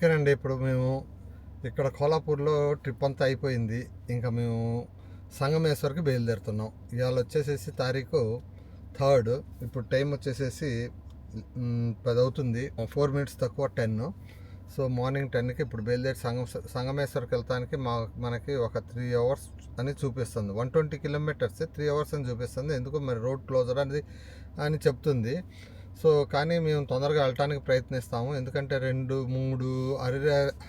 ఓకేనండి. ఇప్పుడు మేము ఇక్కడ కోల్హాపూర్లో ట్రిప్ అంతా అయిపోయింది. ఇంకా మేము సంగమేశ్వర్కి బయలుదేరుతున్నాం. ఇవాళ వచ్చేసేసి తారీఖు 3. ఇప్పుడు టైం వచ్చేసేసి 10 అవుతుంది. 4 మినిట్స్ తక్కువ 10. సో మార్నింగ్ 10కి ఇప్పుడు బయలుదేరి సంగమేశ్వర్కి వెళ్తానికి మనకి ఒక 3 అవర్స్ అని చూపిస్తుంది. 120 కిలోమీటర్స్ 3 అవర్స్ అని చూపిస్తుంది. ఎందుకు మరి రోడ్ క్లోజర్ అని చెప్తుంది. సో కానీ మేము తొందరగా వెళ్ళటానికి ప్రయత్నిస్తాము. ఎందుకంటే 2, 3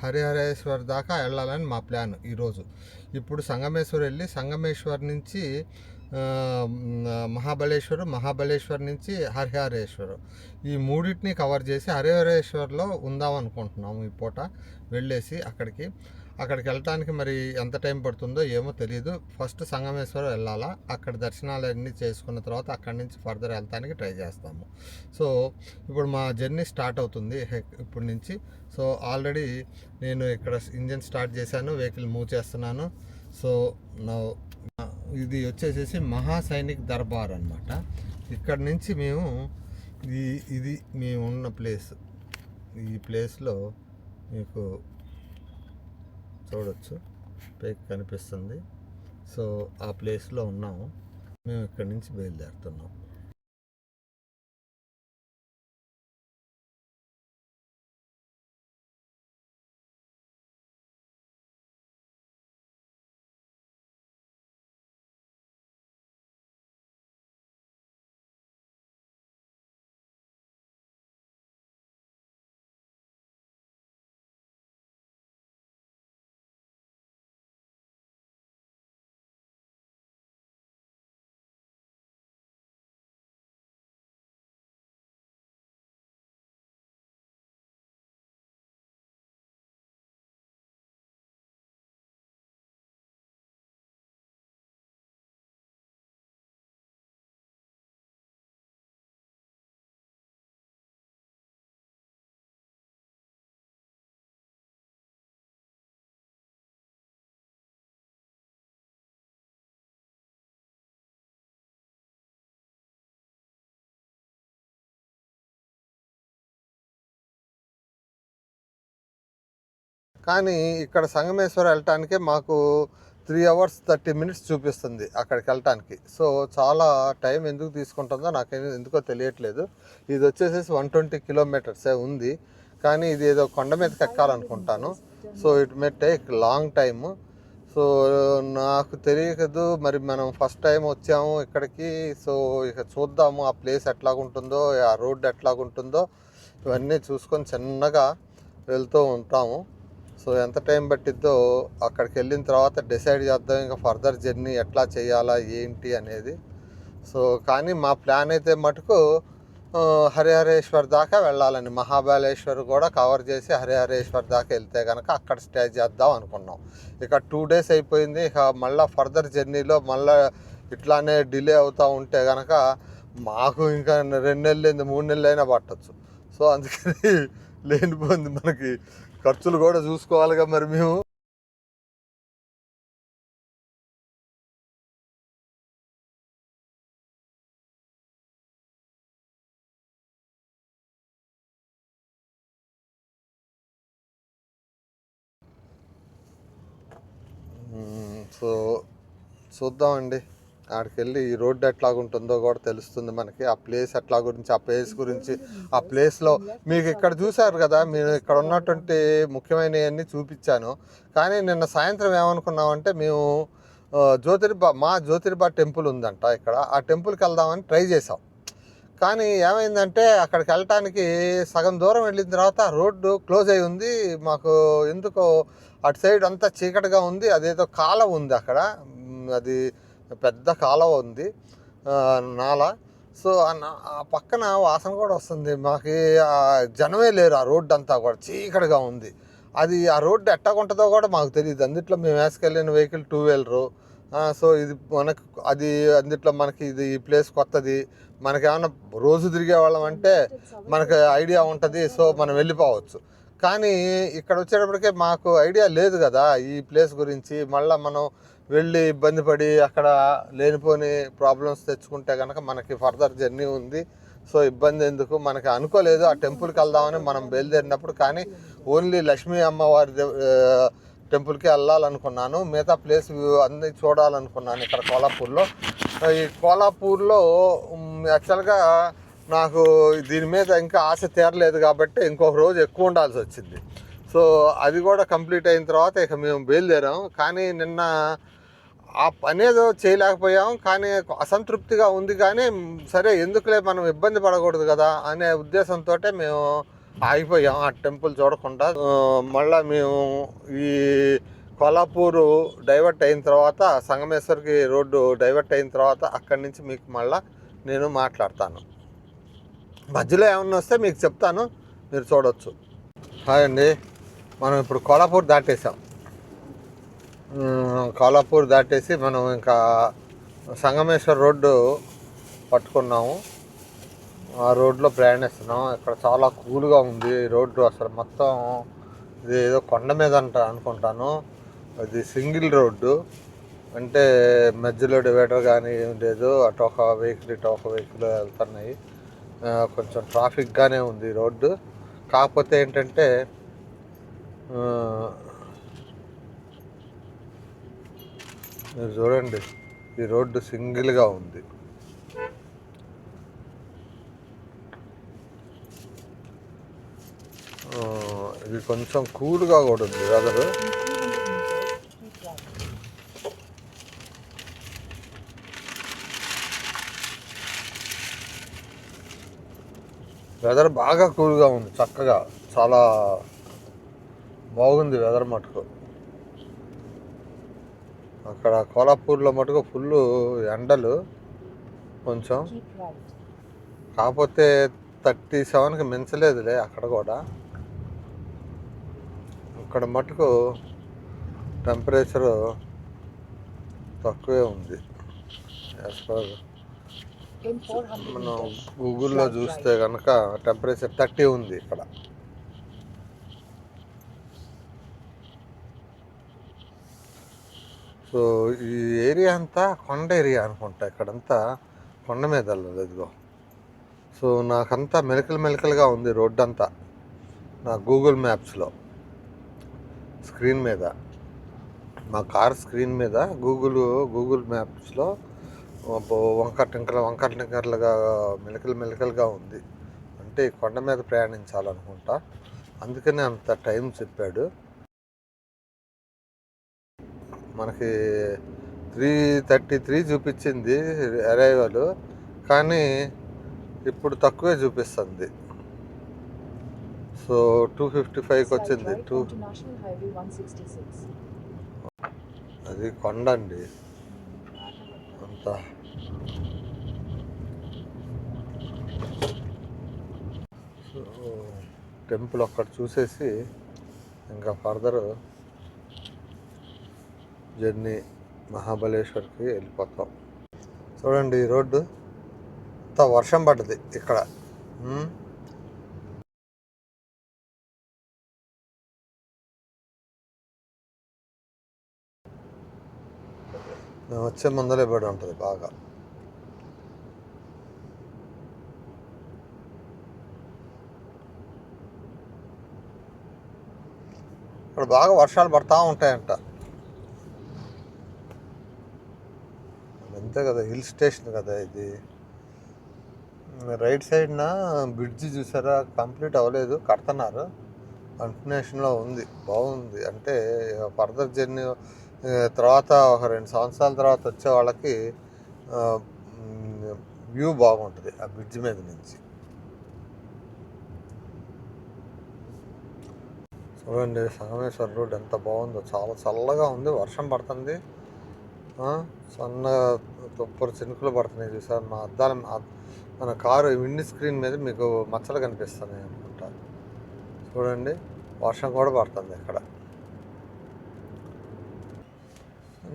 హరిహరేశ్వర్ దాకా వెళ్ళాలని మా ప్లాన్ ఈరోజు. ఇప్పుడు సంగమేశ్వర్ వెళ్ళి సంగమేశ్వర్ నుంచి మహాబలేశ్వర్ నుంచి హరిహరేశ్వర్, ఈ మూడింటిని కవర్ చేసి హరిహరేశ్వర్లో ఉందాం అనుకుంటున్నాము ఈ పూట. వెళ్ళేసి అక్కడికి వెళ్ళటానికి మరి ఎంత టైం పడుతుందో ఏమో తెలియదు. ఫస్ట్ సంగమేశ్వరం వెళ్ళాలా, అక్కడ దర్శనాలు అన్నీ చేసుకున్న తర్వాత అక్కడి నుంచి ఫర్దర్ వెళ్తానికి ట్రై చేస్తాము. సో ఇప్పుడు మా జర్నీ స్టార్ట్ అవుతుంది ఇప్పటి నుంచి. సో ఆల్రెడీ నేను ఇక్కడ ఇంజన్ స్టార్ట్ చేశాను, వెహికల్ మూవ్ చేస్తున్నాను. సో ఇది వచ్చేసేసి మహాసైనిక్ దర్బార్ అనమాట. ఇక్కడ నుంచి మేము ఇది మేము ఉన్న ప్లేస్, ఈ ప్లేస్లో మీకు చూడొచ్చు, పైకి కనిపిస్తుంది. సో ఆ ప్లేస్లో ఉన్నాము. మేము ఇక్కడి నుంచి బయలుదేరుతున్నాం. కానీ ఇక్కడ సంగమేశ్వరం వెళ్ళటానికే మాకు 3 అవర్స్ 30 మినిట్స్ చూపిస్తుంది అక్కడికి వెళ్ళటానికి. సో చాలా టైం ఎందుకు తీసుకుంటుందో నాకు ఎందుకో తెలియట్లేదు. ఇది వచ్చేసేసి 120 కిలోమీటర్సే ఉంది, కానీ ఇది ఏదో కొండ మీదకి ఎక్కాలనుకుంటాను. So it may take long time. So నాకు తెలియదు మరి, మనం ఫస్ట్ టైం వచ్చాము ఇక్కడికి. సో ఇక చూద్దాము ఆ ప్లేస్ ఎట్లాగుంటుందో, ఆ రోడ్డు ఎట్లాగుంటుందో, ఇవన్నీ చూసుకొని చిన్నగా వెళ్తూ ఉంటాము. సో ఎంత టైం పట్టిద్దో అక్కడికి వెళ్ళిన తర్వాత డిసైడ్ చేద్దాం ఇంకా ఫర్దర్ జర్నీ ఎట్లా చేయాలా ఏంటి అనేది. సో కానీ మా ప్లాన్ అయితే మటుకు హరిహరేశ్వర్ దాకా వెళ్ళాలని, మహాబలేశ్వర్ కూడా కవర్ చేసి హరిహరేశ్వర్ దాకా వెళ్తే కనుక అక్కడ స్టే చేద్దాం అనుకున్నాం. ఇక 2 డేస్ అయిపోయింది. ఇక మళ్ళీ ఫర్దర్ జర్నీలో మళ్ళీ ఇట్లానే డిలే అవుతూ ఉంటే కనుక మాకు ఇంకా 2 నెలలు 3 నెలలు అయినా పట్టచ్చు. సో అందుకని లేనిపోయింది, మనకి ఖర్చులు కూడా చూసుకోవాలిగా మరి మేము. సో చూద్దామండి, ఆడికి వెళ్ళి ఈ రోడ్డు ఎట్లాగుంటుందో కూడా తెలుస్తుంది మనకి. ఆ ప్లేస్ ఎట్లా గురించి, ఆ ప్లేస్ గురించి, ఆ ప్లేస్లో మీకు ఇక్కడ చూశారు కదా, మీరు ఇక్కడ ఉన్నటువంటి ముఖ్యమైనవన్నీ చూపించాను. కానీ నిన్న సాయంత్రం ఏమనుకున్నామంటే, మేము జ్యోతిర్బా టెంపుల్ ఉందంట ఇక్కడ, ఆ టెంపుల్కి వెళ్దామని ట్రై చేసాం. కానీ ఏమైందంటే అక్కడికి వెళ్ళటానికి సగం దూరం వెళ్ళిన తర్వాత రోడ్డు క్లోజ్ అయి ఉంది. మాకు ఎందుకో అటు సైడ్ అంతా చీకటిగా ఉంది. అదేదో కాలువ ఉంది అక్కడ, అది పెద్ద కాలువ ఉంది, నాల. సో ఆ పక్కన వాసన కూడా వస్తుంది. మాకు జనమే లేరు, ఆ రోడ్డు అంతా కూడా చీకటిగా ఉంది. అది ఆ రోడ్డు ఎట్టాగుంటుందో కూడా మాకు తెలియదు. అందుట్లో మేము వేసుకెళ్ళిన వెహికల్ 2 వీలరు. సో ఇది మనకు అందుట్లో మనకి ఈ ప్లేస్ కొత్తది. మనకేమన్నా రోజు తిరిగే వాళ్ళం అంటే మనకు ఐడియా ఉంటుంది. సో మనం వెళ్ళిపోవచ్చు. కానీ ఇక్కడ వచ్చేటప్పటికే మాకు ఐడియా లేదు కదా ఈ ప్లేస్ గురించి. మళ్ళీ మనం వెళ్ళి ఇబ్బంది పడి అక్కడ లేనిపోని ప్రాబ్లమ్స్ తెచ్చుకుంటే కనుక మనకి ఫర్దర్ జర్నీ ఉంది. సో ఇబ్బంది ఎందుకు, మనకి అనుకోలేదు ఆ టెంపుల్కి వెళ్దామని మనం బయలుదేరినప్పుడు. కానీ ఓన్లీ లక్ష్మీ అమ్మవారి టెంపుల్కి వెళ్ళాలనుకున్నాను. మిగతా ప్లేస్ అన్నీ చూడాలనుకున్నాను ఇక్కడ కోలాపూర్లో. ఈ కోలాపూర్లో యాక్చువల్గా నాకు దీని మీద ఇంకా ఆశ తీరలేదు కాబట్టి ఇంకొక రోజు ఎక్కువ ఉండాల్సి వచ్చింది. సో అది కూడా కంప్లీట్ అయిన తర్వాత ఇక మేము బయలుదేరాం. కానీ నిన్న ఆ పని ఏదో చేయలేకపోయాం, కానీ అసంతృప్తిగా ఉంది. కానీ సరే ఎందుకులే మనం ఇబ్బంది పడకూడదు కదా అనే ఉద్దేశంతో మేము ఆగిపోయాం ఆ టెంపుల్ చూడకుండా. మళ్ళీ మేము ఈ కొల్లాపూరు డైవర్ట్ అయిన తర్వాత, సంగమేశ్వర్కి రోడ్డు డైవర్ట్ అయిన తర్వాత అక్కడి నుంచి మీకు మళ్ళీ నేను మాట్లాడతాను. మధ్యలో ఏమన్నా వస్తే మీకు చెప్తాను, మీరు చూడవచ్చు. హాయ్ అండి, మనం ఇప్పుడు కొల్లాపూర్ దాటేసాం. కొల్లాపూర్ దాటేసి మనం ఇంకా సంగమేశ్వర్ రోడ్డు పట్టుకున్నాము. ఆ రోడ్లో ప్రయాణిస్తున్నాం. ఇక్కడ చాలా కూల్గా ఉంది రోడ్డు. అసలు మొత్తం ఇది ఏదో కొండ మీద అనుకుంటాను. అది సింగిల్ రోడ్డు, అంటే మధ్యలో డివైడర్ కానీ ఏం లేదు. అటు ఒక వెహికల్ ఇటు ఒక వెహికల్ వెళ్తున్నాయి. కొంచెం ట్రాఫిక్గానే ఉంది రోడ్డు. కాకపోతే ఏంటంటే మీరు చూడండి, ఈ రోడ్డు సింగిల్గా ఉంది. ఇది కొంచెం కూల్గా కూడా ఉంది వెదరు. వెదర్ బాగా కూల్గా ఉంది, చక్కగా చాలా బాగుంది వెదర్ మటుకు. అక్కడ కోల్హాపూర్లో మటుకు ఫుల్ ఎండలు కొంచెం, కాకపోతే 37కి మించలేదులే అక్కడ కూడా. అక్కడ మటుకు టెంపరేచరు తక్కువే ఉంది. మనం గూగుల్లో చూస్తే కనుక టెంపరేచర్ 30 ఉంది ఇక్కడ. సో ఈ ఏరియా అంతా కొండ ఏరియా అనుకుంటా. ఇక్కడంతా కొండ మీద ఇదిగో. సో నాకంతా మెలకలుగా ఉంది రోడ్డు అంతా. నా గూగుల్ మ్యాప్స్లో స్క్రీన్ మీద, మా కార్ స్క్రీన్ మీద గూగుల్ మ్యాప్స్లో వంకర టింకర్లుగా మెలకలుగా ఉంది. అంటే కొండ మీద ప్రయాణించాలనుకుంటా, అందుకనే అంత టైం చెప్పాడు. మనకి 3:33 చూపించింది అరైవల్, కానీ ఇప్పుడు తక్కువే చూపిస్తుంది. సో 2:55కి వచ్చింది. అది కొండ అండి అంతా. సో టెంపుల్ ఒక్కటి చూసేసి ఇంకా ఫర్దర్ జర్నీ మహాబలేశ్వర్కి వెళ్ళిపోతాం. చూడండి ఈ రోడ్డు అంతా వర్షం పడ్డది ఇక్కడ. మేము వచ్చే ముందలే పడి ఉంటుంది బాగా. ఇక్కడ బాగా వర్షాలు పడతా ఉంటాయంట. అంతే కదా, హిల్ స్టేషన్ కదా ఇది. రైట్ సైడ్న బ్రిడ్జి చూసారా, కంప్లీట్ అవ్వలేదు, కడుతున్నారు, కంటిన్యూషన్లో ఉంది, బాగుంది. అంటే ఫర్దర్ జర్నీ తర్వాత ఒక 2 సంవత్సరాల తర్వాత వచ్చే వాళ్ళకి వ్యూ బాగుంటుంది ఆ బ్రిడ్జ్ మీద నుంచి. చూడండి సంగమేశ్వర రోడ్ ఎంత బాగుందో, చాలా చల్లగా ఉంది. వర్షం పడుతుంది, సన్నగా తుప్పరు చినుకులు పడుతున్నాయి చూసారు. మా అద్దాల మన కారు విండ్ స్క్రీన్ మీద మీకు మచ్చలు కనిపిస్తున్నాయి అనుకుంటా. చూడండి వర్షం కూడా పడుతుంది ఇక్కడ.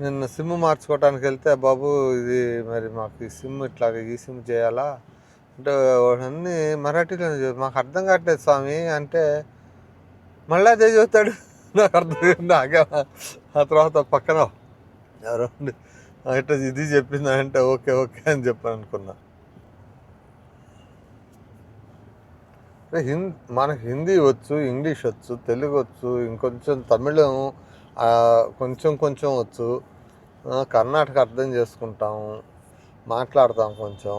నిన్న సిమ్ మార్చుకోవడానికి వెళ్తే, బాబు ఇది మరి మాకు ఈ సిమ్ ఇట్లాగా ఈ సిమ్ చేయాలా అంటే అన్నీ మరాఠీలో మాకు అర్థం కావట్లేదు స్వామి అంటే, మళ్ళీ అదే చదువుతాడు. నాకు అర్థం నాకే. ఆ తర్వాత పక్కన ఎవరో ఉండి ఇట్లా ఇది చెప్పింది అంటే ఓకే ఓకే అని చెప్పాను అనుకున్నా. మనకు హిందీ వచ్చు, ఇంగ్లీష్ వచ్చు, తెలుగు వచ్చు, ఇంకొంచెం తమిళం కొంచెం కొంచెం వచ్చు, కర్ణాటక అర్థం చేసుకుంటాము, మాట్లాడతాం కొంచెం.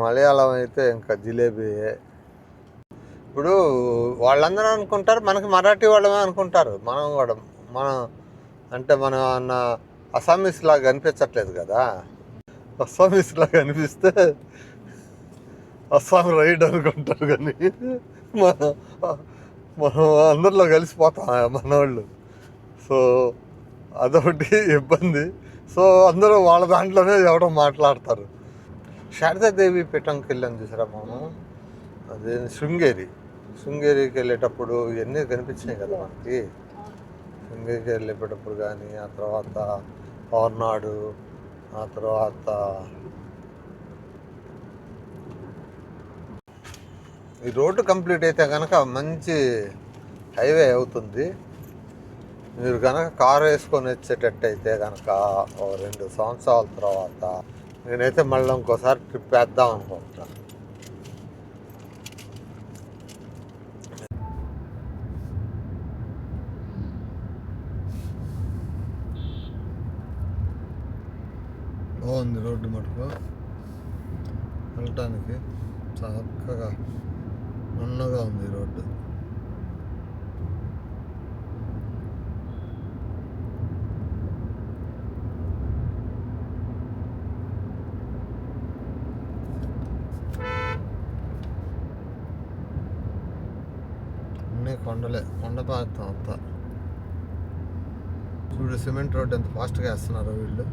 మలయాళం అయితే ఇంకా జిలేబీయే. ఇప్పుడు వాళ్ళందరూ అనుకుంటారు మనకి మరాఠీ వాళ్ళమే అనుకుంటారు. మనం కూడా మనం అంటే మనం అన్న అస్సామీస్ లాగా అనిపించట్లేదు కదా. అస్సామీస్ లాగా అనిపిస్తే అస్సాం రైడ్ అనుకుంటారు. కానీ మన మనం అందరిలో కలిసిపోతాం మనవాళ్ళు. సో అదొకటి ఇబ్బంది. సో అందరూ వాళ్ళ దాంట్లోనే ఎవడో మాట్లాడతారు. శారదాదేవి పీఠంకి వెళ్ళాను చూసారా మనం. అదే శృంగేరికి వెళ్ళేటప్పుడు ఇవన్నీ కనిపించినాయి కదా మనకి. శృంగేరికి వెళ్ళేటప్పుడు కానీ, ఆ తర్వాత పవర్నాడు, ఆ తర్వాత ఈ రోడ్డు కంప్లీట్ అయితే కనుక మంచి హైవే అవుతుంది. మీరు కనుక కారు వేసుకొని వచ్చేటట్టు అయితే కనుక 2 సంవత్సరాల తర్వాత నేనైతే మళ్ళీ ఇంకోసారి ట్రిప్ వేద్దాం అనుకుంటున్నాను. బాగుంది రోడ్డు మటుకు వెళ్ళటానికి చక్కగా నున్నగా ఉంది రోడ్డు. అన్నీ కొండలే, కొండ ప్రాంతం అంతా. చూడు సిమెంట్ రోడ్డు ఎంత ఫాస్ట్గా వేస్తున్నారో వీళ్ళు.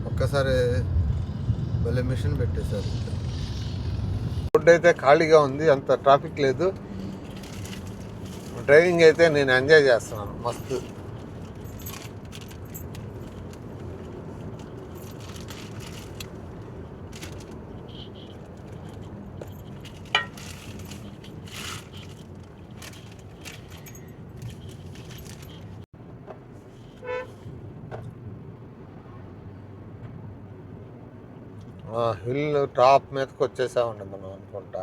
ఒక్కసారి భలే మిషన్ పెట్టేశారు. రోడ్డు అయితే ఖాళీగా ఉంది, అంత ట్రాఫిక్ లేదు. డ్రైవింగ్ అయితే నేను ఎంజాయ్ చేస్తున్నాను మస్తు. హిల్ టాప్ మీదకి వచ్చేసామండి మనం అనుకుంటా.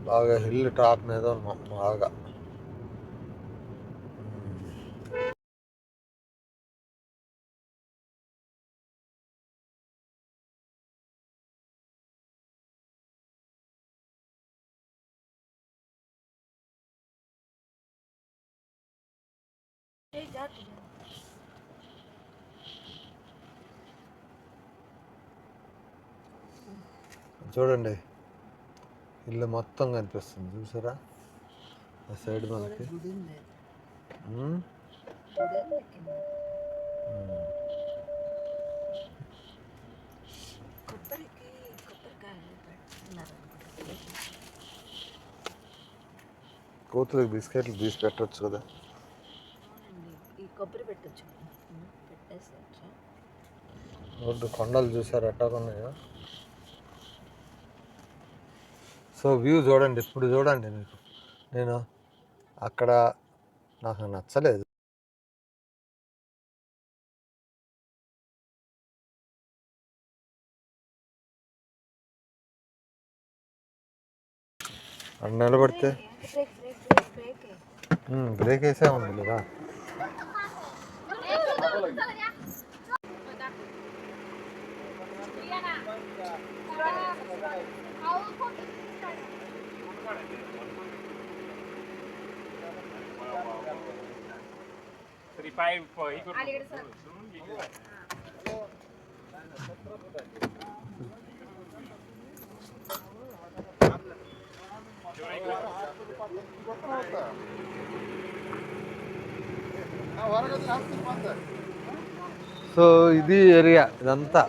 బాగా హిల్ టాప్ మీద ఉన్నాం బాగా. చూడండి ఇల్లు మొత్తం కనిపిస్తుంది చూసారా ఆ సైడ్ మనకి. కోతులకు బిస్కెట్లు తీసి పెట్టచ్చు కదా. రోడ్డు కొండలు చూసారు ఎట్టా ఉన్నాయో. సో వ్యూ చూడండి, ఇప్పుడు చూడండి. నేను అక్కడ నాకు నచ్చలేదు. అక్కడ నిలబడితే బ్రేక్ వేసే ఉంది లేదా. సో ఇది ఏరియా ఇదంతా.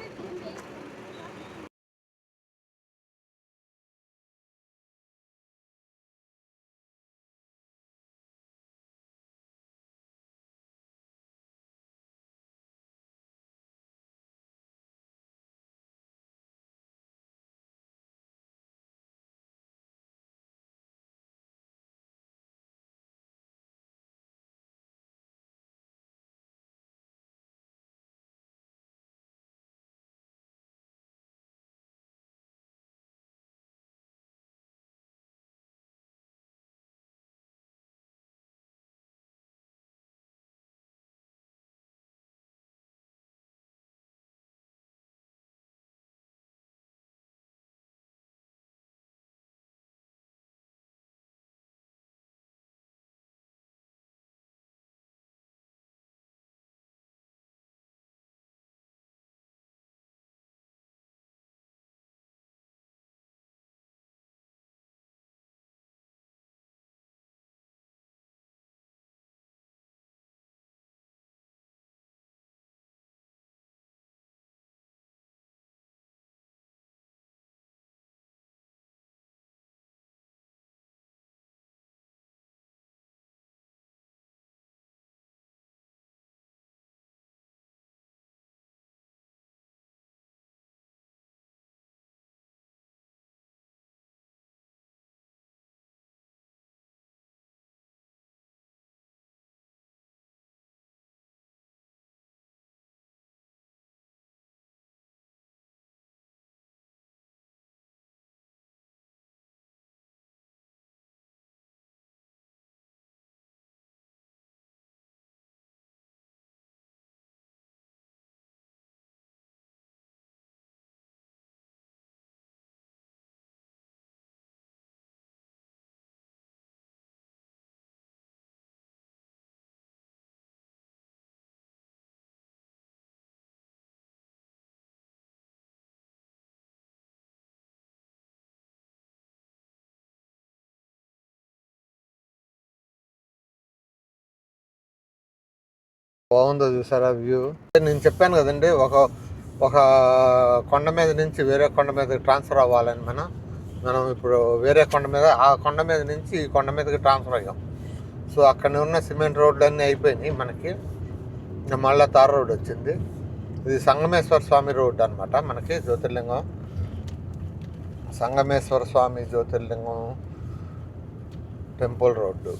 బాగుందో చూసారా వ్యూ. నేను చెప్పాను కదండి, ఒక ఒక కొండ మీద నుంచి వేరే కొండ మీద ట్రాన్స్ఫర్ అవ్వాలని మనం ఇప్పుడు వేరే కొండ మీద, ఆ కొండ మీద నుంచి ఈ కొండ మీదకి ట్రాన్స్ఫర్ అయ్యాం. సో అక్కడ ఉన్న సిమెంట్ రోడ్లు అన్నీ అయిపోయినాయి మనకి. మళ్ళీ తార్ రోడ్ వచ్చింది. ఇది సంగమేశ్వర స్వామి రోడ్ అనమాట మనకి. జ్యోతిర్లింగం, సంగమేశ్వర స్వామి జ్యోతిర్లింగం టెంపుల్ రోడ్డు.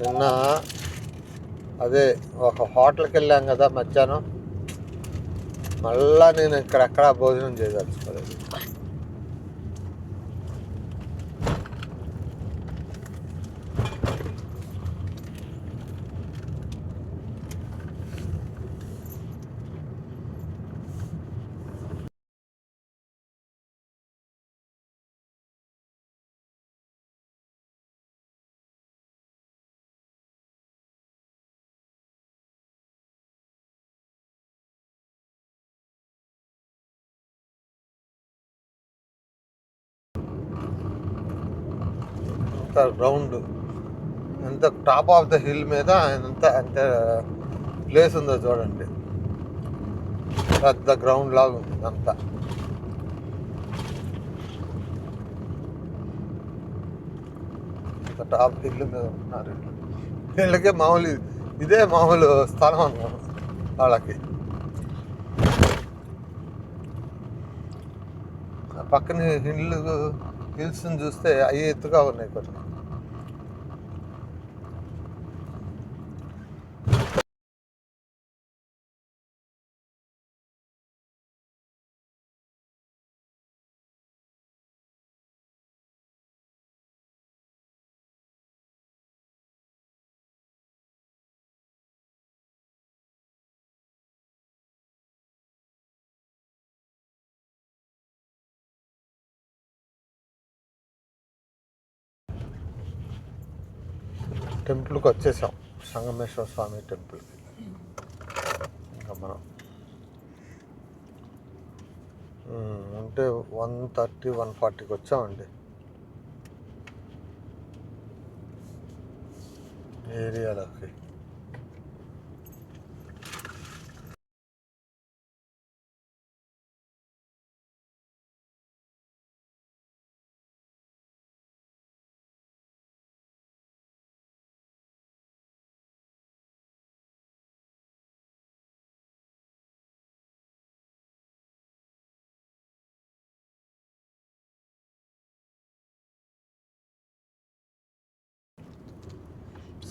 నిన్న అదే ఒక హోటల్కి వెళ్ళాం కదా మధ్యాహ్నం, మళ్ళా నేను ఇక్కడెక్కడ భోజనం చేయదలుచుకోలేదు. అంత గ్రౌండ్, ఎంత టాప్ ఆఫ్ ద హిల్ మీద ఎంత ప్లేస్ ఉందో చూడండి. పెద్ద గ్రౌండ్ లాగా ఉంది అంతా. టాప్ హిల్ మీద ఉంటున్నారు వీళ్ళకే మామూలు, ఇదే మామూలు స్థలం అన్నాను వాళ్ళకి. పక్కన హిల్స్ చూస్తే అవి ఎత్తుగా ఉన్నాయి కొన్ని. టెంపుల్కి వచ్చేసాం, సంగమేశ్వర స్వామి టెంపుల్కి. ఇంకా మనం అంటే 1:30, 1:40కి వచ్చామండి ఏరియాలోకి.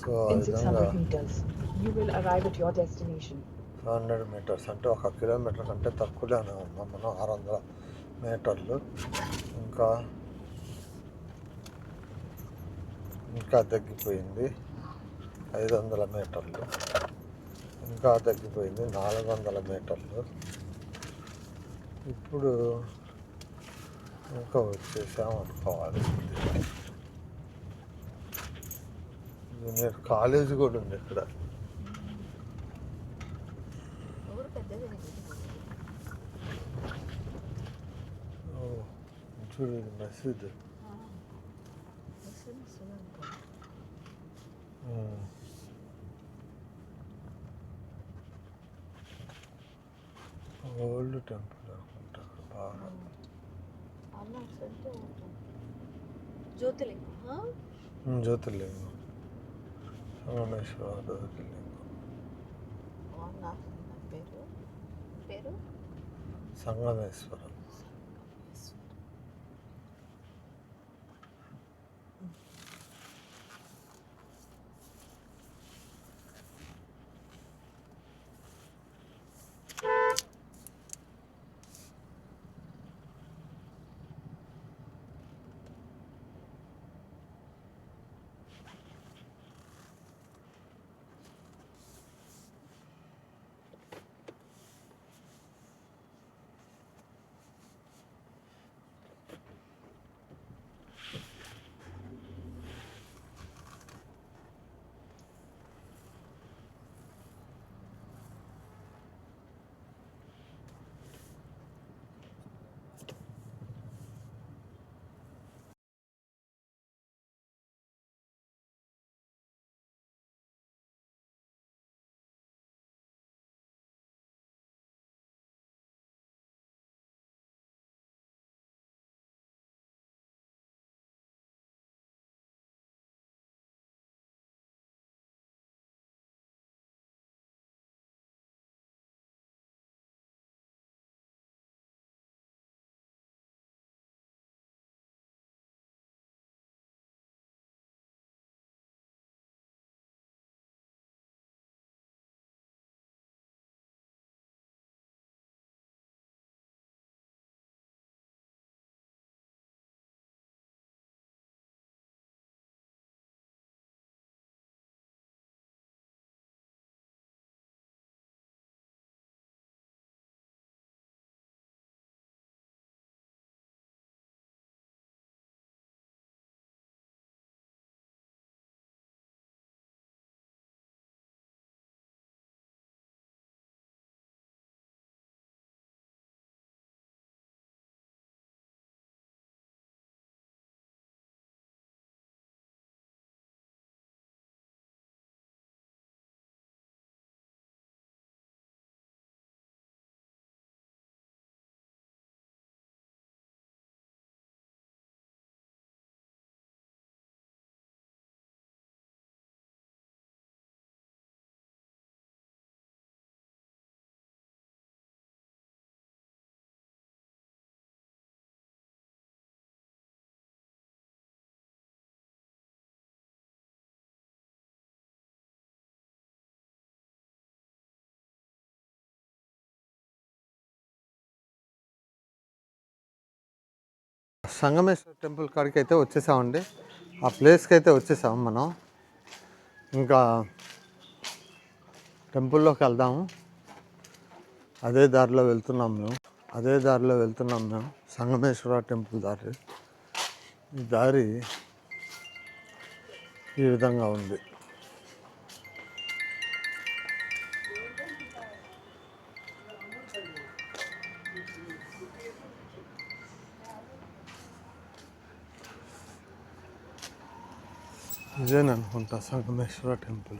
So In 600 meters, you will arrive at your destination. 100 metres అంటే 1 కిలోమీటర్ కంటే తక్కువలోనే ఉన్నాం మనం. 600 మీటర్లు. ఇంకా తగ్గిపోయింది. 500 మీటర్లు. ఇంకా తగ్గిపోయింది. 400 మీటర్లు. ఇప్పుడు ఇంకా వచ్చేసాం అనుకోవాలి. జూనియర్ కాలేజ్ కూడా ఉంది ఇక్కడ. చూడు, మసీద్. ఓల్డ్ టెంపుల్ అనుకుంటా బాగా. జ్యోతిర్లింగం, సంగమేశ్వర జ్యోతిర్లింగం. సంగమేశ్వరం. సంగమేశ్వర టెంపుల్ కాడికి అయితే వచ్చేసామండి. ఆ ప్లేస్కి అయితే వచ్చేసాము మనం. ఇంకా టెంపుల్లోకి వెళ్దాము. అదే దారిలో వెళ్తున్నాం మేము. సంగమేశ్వర టెంపుల్ దారి. ఈ దారి ఈ విధంగా ఉంది. ఇదేననుకుంటా సంగమేశ్వర టెంపుల్.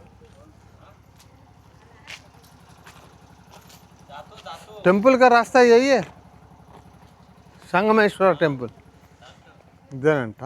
टेंपल का रास्ता यही है, संगमेश्वर टेंपल इदेనంట.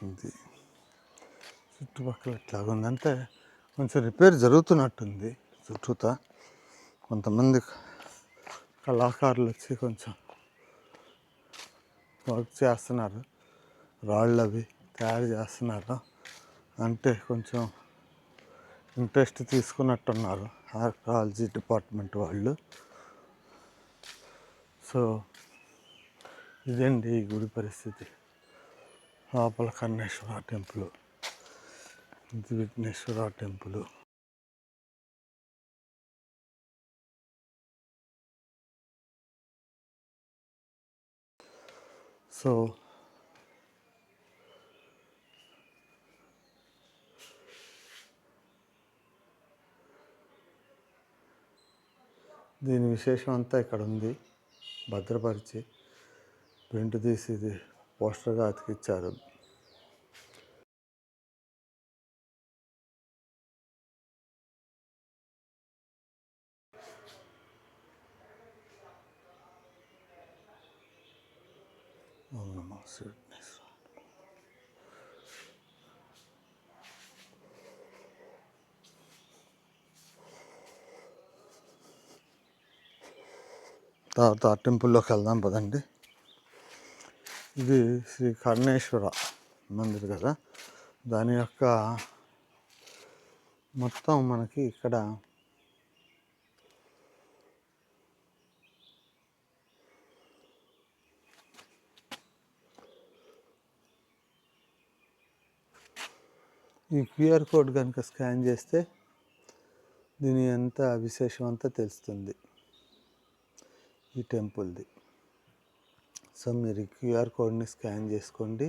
ఇది చుట్టుపక్కల ఎట్లాగుందంటే కొంచెం రిపేర్ జరుగుతున్నట్టుంది. చుట్టూతా కొంతమంది కళాకారులు వచ్చి కొంచెం వర్క్ చేస్తున్నారు, రాళ్ళు అవి తయారు చేస్తున్నారు. అంటే కొంచెం ఇంట్రెస్ట్ తీసుకున్నట్టున్నారు ఆర్కియాలజీ డిపార్ట్మెంట్ వాళ్ళు. సో ఇదండి ఈ గుడి పరిస్థితి. లోపల కన్నేశ్వర టెంపుల్, ఇది విఘ్నేశ్వర టెంపుల్. సో దీని విశేషం అంతా ఇక్కడ ఉంది, భద్రపరిచి ప్రింట్ తీసి ఇది పోస్టర్గా అతికిచ్చారు. ఓం నమో శ్రీవిఘ్నేశ్వరాయ. తర్వాత ఆ టెంపుల్లోకి వెళ్దాం పదండి. ఇది శ్రీ కర్ణేశ్వర మందిర్ కదా, దాని యొక్క మొత్తం మనకి ఇక్కడ ఈ క్యూఆర్ కోడ్ కనుక స్కాన్ చేస్తే దీని ఎంత విశేషం అంతా తెలుస్తుంది ఈ టెంపుల్ది. సో మీరు ఈ క్యూఆర్ కోడ్ని స్కాన్ చేసుకోండి,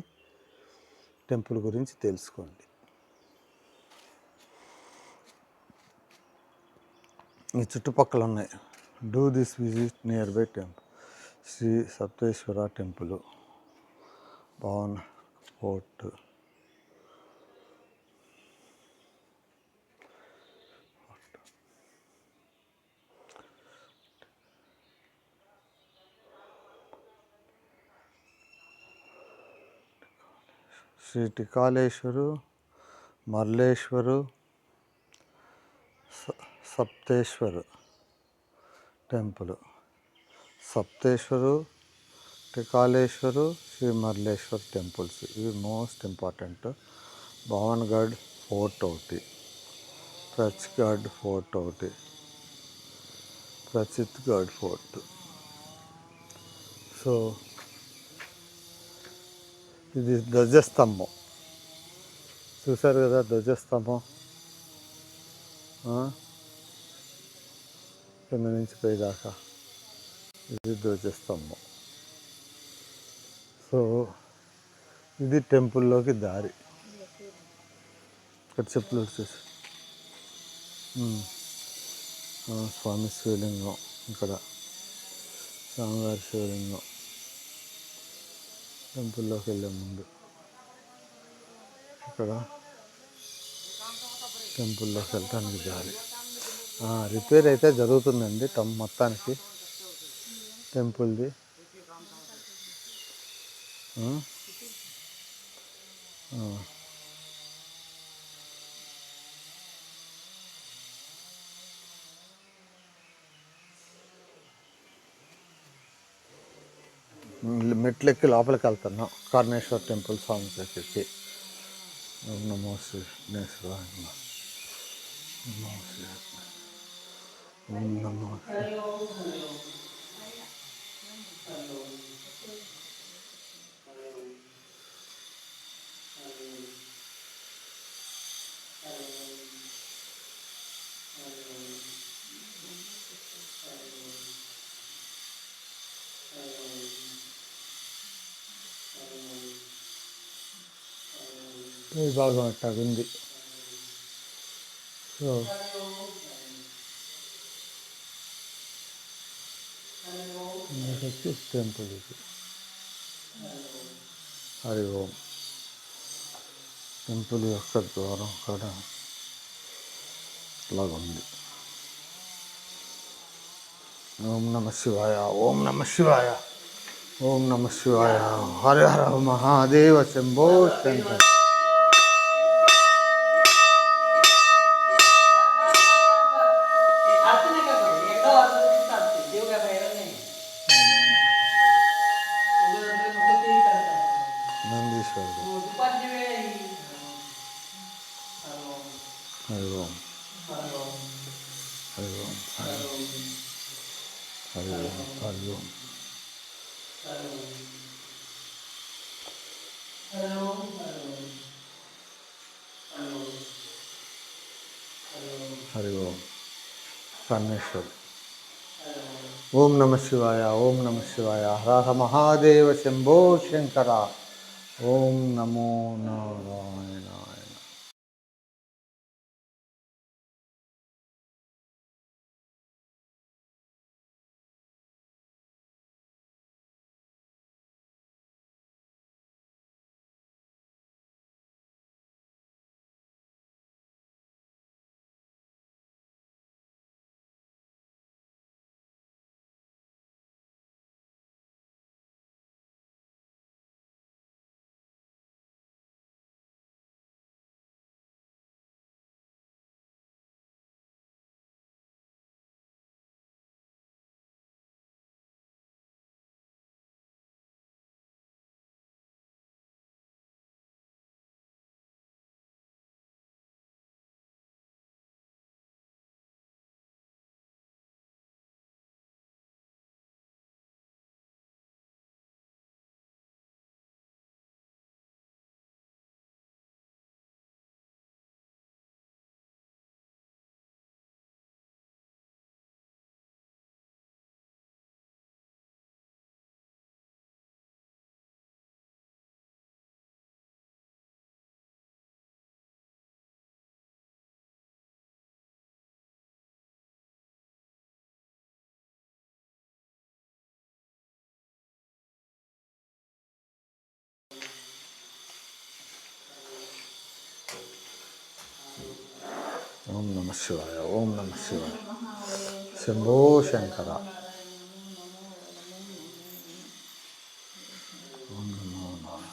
టెంపుల్ గురించి తెలుసుకోండి. ఈ చుట్టుపక్కల ఉన్నాయి. Do this visit nearby temple Sri Sapteshwara temple, Bhavan fort, Sri Tikaleshwar, Malleshwar, Sapteshwar temple. Sapteshwar, Tikaleshwar, Sri Malleshwar temples ఇవి మోస్ట్ ఇంపార్టెంట్. భవన్గఢ్ ఫోర్ట్ ఒకటి, ప్రచ్గఢ్ ఫోర్ట్ ఒకటి, ప్రచిత్గఢ్ ఫోర్ట్. సో ఇది ధ్వజస్తంభం, చూసారు కదా ధ్వజస్తంభం, కింద నుంచి పైదాకా ఇది ధ్వజస్తంభం. సో ఇది టెంపుల్లోకి దారి. ఇక్కడ చెప్పులు వచ్చేసి స్వామి శివలింగం, ఇక్కడ స్వామివారి శివలింగం. టెంపుల్లోకి వెళ్ళే ముందు ఇక్కడ టెంపుల్లోకి వెళ్ళటానికి దారి. రిపేర్ అయితే జరుగుతుందండి మొత్తానికి టెంపుల్ది. మెట్లెక్కి లోపలికి వెళ్తున్నాం కర్ణేశ్వర టెంపుల్ స్వామి దగ్గరికి. ఓం నమో శ్రీ విఘ్నేశ్వరాయ నమః. ఓం నమో ఈ భాగం అట్టాగుంది. సో వచ్చి టెంపుల్ ఇది. హరి ఓం. టెంపుల్ యొక్క ద్వారం కూడా ఇలాగుంది. ఓం నమ శివాయ, ఓం నమ శివాయ, ఓం నమ శివాయ. హర హర మహాదేవ శంభో శంకర. నందీశ్వరుడు. హరి ఓం, హరి ఓం, హరి ఓం, హరి ఓం, హరి ఓం, హరి ఓం, హరి ఓం. కర్ణేశ్వర్. ఓం నమ శివాయ, ఓం నమ శివాయ. హర హర మహాదేవ శంభో శంకర. ఓం నమో నారాయణ. ఓం నమ శివాయ, ఓం నమ శివాయ. శంభో శంకర. ఓం నమో నారాయణ.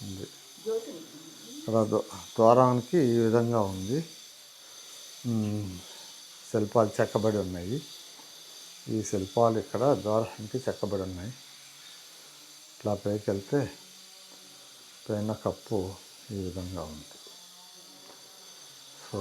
ఉంది. ఇక్కడ ద్వారానికి ఈ విధంగా ఉంది. శిల్పాలు చెక్కబడి ఉన్నాయి. ఈ శిల్పాలు ఇక్కడ ద్వారానికి చెక్కబడి ఉన్నాయి. ఇట్లా పైకి వెళ్తే పైన కప్పు ఈ విధంగా ఉంది. సో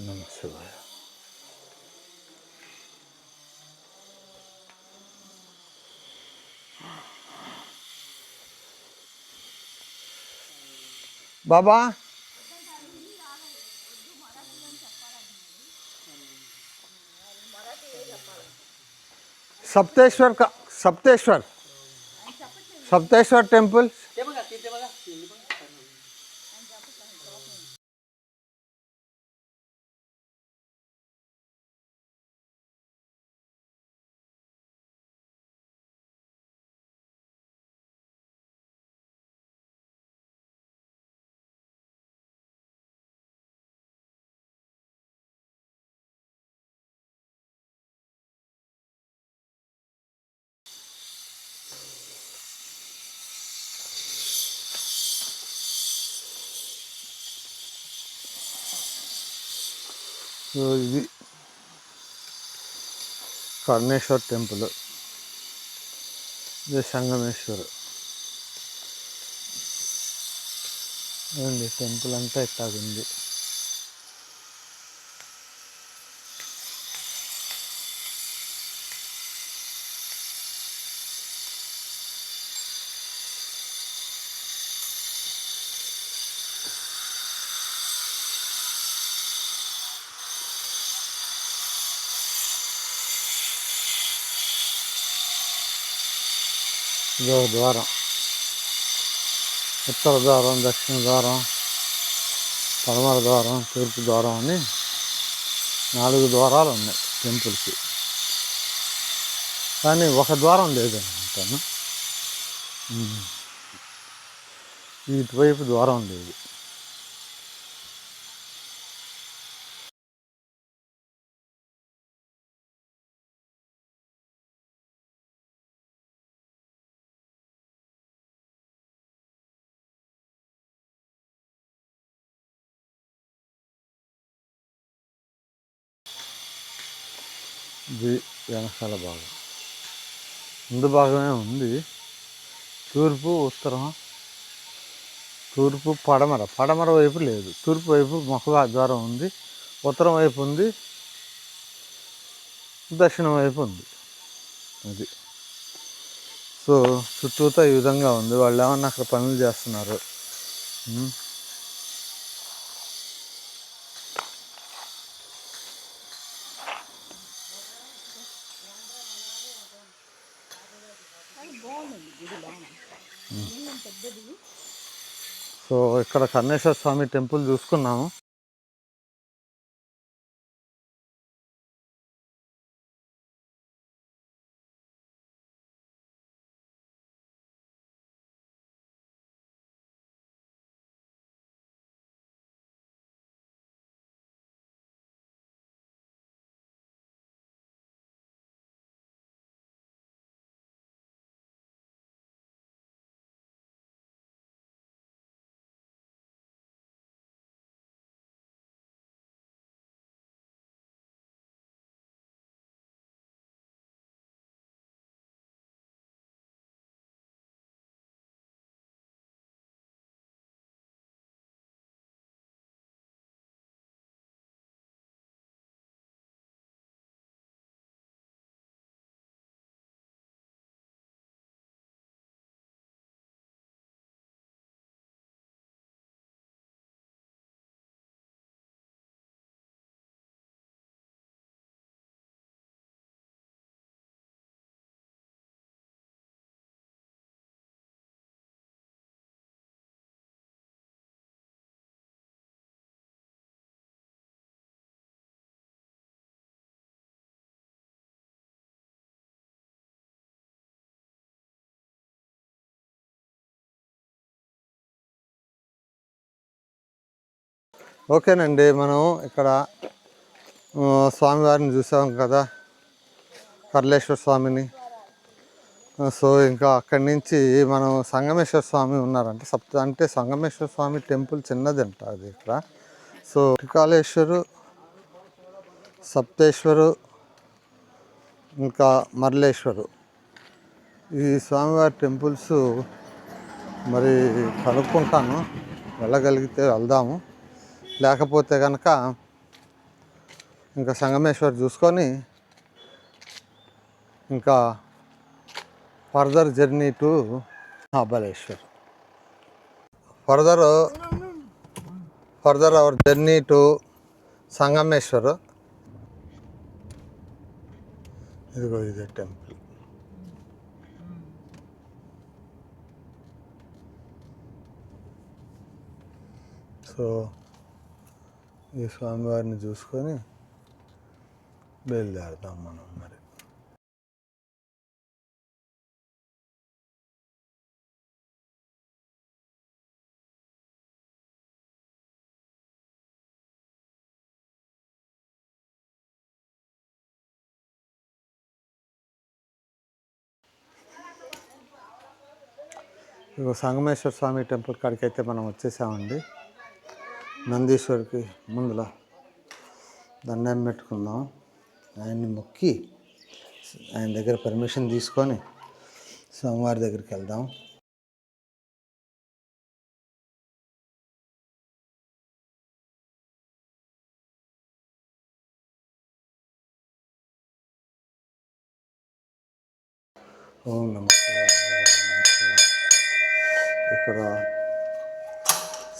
నమ శివాయ. బాబా सप्तेश्वर का सप्तेश्वर टेम्पल. ఇది కర్ణేశ్వర్ టెంపుల్, ఇది సంగమేశ్వర్ అండి. టెంపుల్ అంతా ఇట్లాగుంది. ఇదో ద్వారం, ఉత్తర ద్వారం, దక్షిణ ద్వారం, పడమర ద్వారం, తూర్పు ద్వారం అని 4 ద్వారాలు ఉన్నాయి టెంపుల్కి. కానీ ఒక ద్వారం లేదనుకుంటాను. ఇటువైపు ద్వారం లేదు. ఇది వెనకాల భాగం, ముందు భాగమే ఉంది. తూర్పు, ఉత్తరం, తూర్పు, పడమర వైపు లేదు. తూర్పు వైపు ముఖ ద్వారం ఉంది, ఉత్తరం వైపు ఉంది, దక్షిణం వైపు ఉంది. అది సో చుట్టూతో ఈ విధంగా ఉంది. వాళ్ళు ఏమన్నా అక్కడ పనులు చేస్తున్నారు. సో ఇక్కడ కర్ణేశ్వర స్వామి టెంపుల్ చూసుకున్నాము. ఓకేనండి, మనం ఇక్కడ స్వామివారిని చూసాం కదా, కర్లేశ్వర స్వామిని. సో ఇంకా అక్కడి నుంచి మనం సంగమేశ్వర స్వామి ఉన్నారంట. అంటే సంగమేశ్వర స్వామి టెంపుల్ చిన్నదంట అది ఇక్కడ. సో త్రికాళేశ్వరు, సప్తేశ్వరు, ఇంకా మరలేశ్వరు, ఈ స్వామివారి టెంపుల్స్ మరి కనుక్కుంటాను, వెళ్ళగలిగితే వెళ్దాము. లేకపోతే కనుక ఇంకా సంగమేశ్వర్ చూసుకొని ఇంకా further journey to Mahabaleshwar. Further our journey to Sangameshwar. ఇదిగో ఇదే టెంపుల్. సో ఈ స్వామివారిని చూసుకొని బయలుదేరుతాం మనం మరి. ఇగో సంగమేశ్వర స్వామి టెంపుల్ కాడికి అయితే మనం వచ్చేసామండి. నందీశ్వరికి ముందుల దండం పెట్టుకుందాం, ఆయన్ని మొక్కి ఆయన దగ్గర పర్మిషన్ తీసుకొని స్వామివారి దగ్గరికి వెళ్దాం. ఓం నమః శివాయ, ఓం నమః శివాయ. ఇక్కడ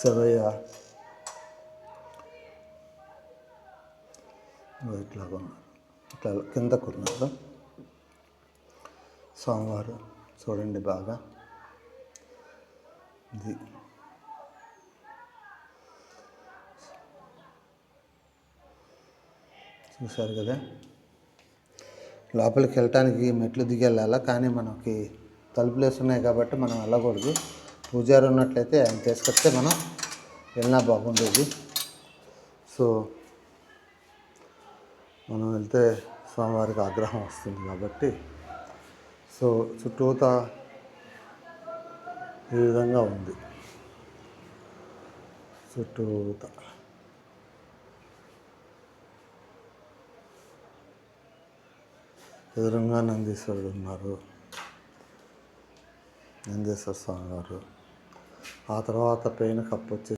శివయ్య ఇట్లాగా ఉన్నారు, ఇట్లా కిందకు ఉన్నారు స్వామివారు. చూడండి బాగా, ఇది చూశారు కదా. లోపలికి వెళ్ళటానికి మెట్లు దిగి వెళ్ళాలా, కానీ మనకి తలుపులేసి ఉన్నాయి కాబట్టి మనం వెళ్ళకూడదు. పూజారి ఉన్నట్లయితే ఆయన తీసుకొస్తే మనం వెళ్ళినా బాగుండేది. సో మనం వెళ్తే స్వామివారికి ఆగ్రహం వస్తుంది కాబట్టి, సో చుట్టూతా ఈ విధంగా ఉంది. చుట్టూతా ఎదురుగా నందీశ్వరుడు ఉన్నారు, నందీశ్వర స్వామి వారు. ఆ తర్వాత పైన కప్పు వచ్చి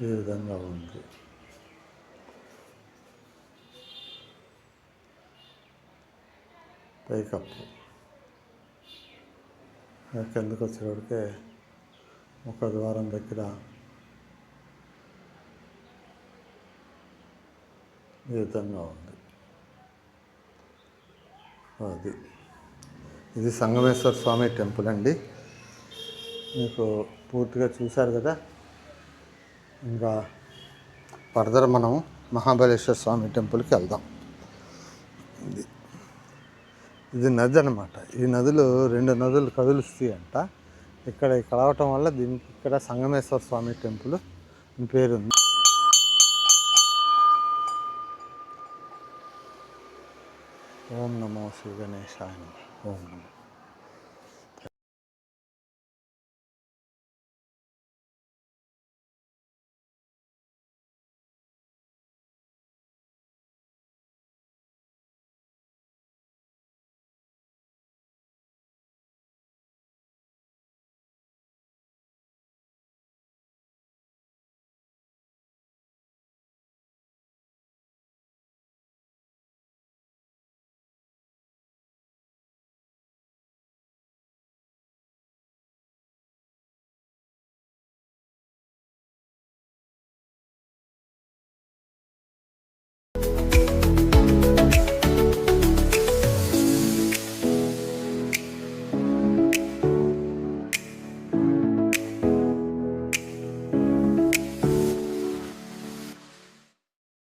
ఈ విధంగా ఉంది. పై కప్పు కిందకు వచ్చేవాడికే ఒక ద్వారం దగ్గర ఈ విధంగా ఉంది. అది ఇది సంగమేశ్వర స్వామి టెంపుల్ అండి. మీకు పూర్తిగా చూశారు కదా. ఇంకా ఫర్దర్ మనం మహాబలేశ్వర స్వామి టెంపుల్కి వెళ్దాం. ఇది నది అన్నమాట. ఈ నదులు 2 నదులు కదులుస్తాయి అంట. ఇక్కడ కలవటం వల్ల దీనికి ఇక్కడ సంగమేశ్వర స్వామి టెంపుల్ అని పేరుంది. ఓం నమో శ్రీ గణేశాయ నమః. ఓం నమో